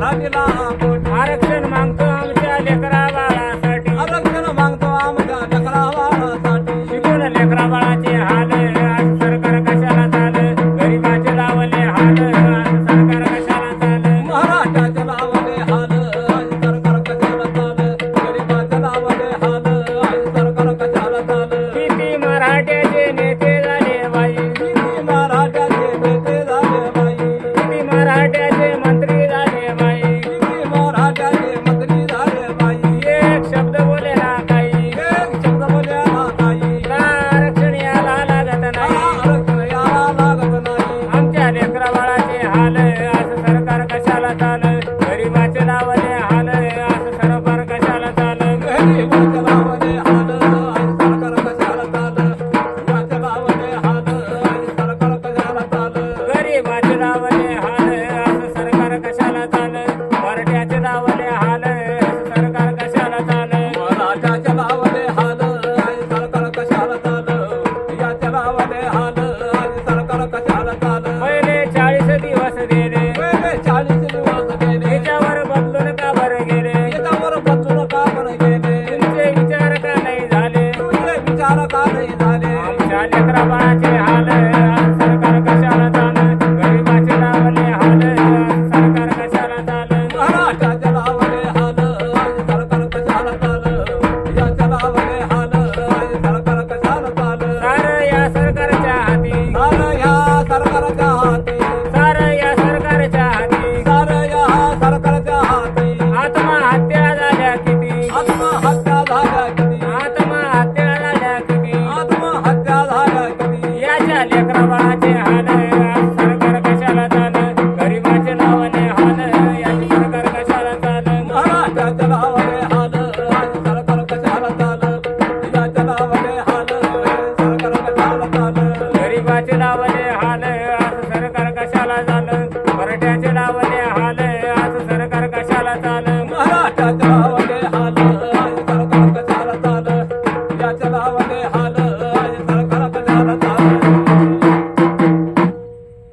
मराठीला पोटी. आरक्षण मागतो आमच्या लेकरा बाळासाठी, आरक्षण मागतो आमच्या लेकरा बाळासाठी. शिकून लेकरा बाळाचे हाल आज सरकार कशाला चाल, गरिबाचे लावले हाल आज सरकार कशाला चाल. मराठ्याचे लावले हाल आज सरकार कशाला चाल, गरिबाचे लावले हाल आज सरकार कशाला चाल. किती मराठ्याचे नेते झाले बाई, किती मराठ्याचे नेते झाले बाई, किती मराठ्याचे मंत्री झाले बाई. किती मराठ्याचे मंत्री झाले बाई. एक शब्द बोले ना काही, एक शब्द बोलायला नाही, आरक्षण याला लागत नाही. आरक्षण याला लागत नाही. आमच्या लेकरा बाळाचे हाल आज सरकार कशाला चाल, गरिबाचे लावले हाल आज सरकार कशाला चाल. गरिबाचे लावले हाल आज सरकार कशाला चाल, गरिबाचे लावले हाल आज सरकार कशाला चाल. गरिबाचे लावले हाल आज सरकार कशाला चाल, मराठ्याचे लावले हाल आज सरकार कशाला चाल. मराठ्याचे लावले हाल आज सरकार कशाला चाल, याचे लावले हाल आज सरकार कशाला चाल. पहिले 40 दिवस गेले, पहिले 40 दिवस गेले, याच्यावर बदलून का बरं गेले. याच्यावर बदलून का बरं गेले. तुमचे विचार का नाही झाले, तुझे विचार का नाही झाले. आमच्या लेकरा बाळाचे हाल आज सरकार कशाला चाल, गरिबाचे लावले हाल आज सरकार कशाला चाल. मराठ्याचे लावले हाल आज सरकार कशाला चाल, याचे लावले हाल आज सरकार कशाला चाल. सारं या सरकारच्या हाती, सारं या सरकारच्या हाती, सारं या सरकारच्या हाती. सारं या सरकारच्या हाती. आत्महत्या झाल्या किती, आत्महत्या झाल्या किती, आत्महत्या झाल्या किती. आत्महत्या झाल्या किती. याच्या लेकरा बाळाचे हाल आज सरकार कशाला चाल, गरिबाचे लावले हाल याचे सरकार कशाला चाल. मराठ्याचे लावले हाल आज सरकार कशाला चाल, याचे लावले हाल आज सरकार कशाला चाल. गरिबाचे लावले हाल आज सरकार कशाला चाल, मराठ्याचे लावले हाल आज सरकार कशाला चाल.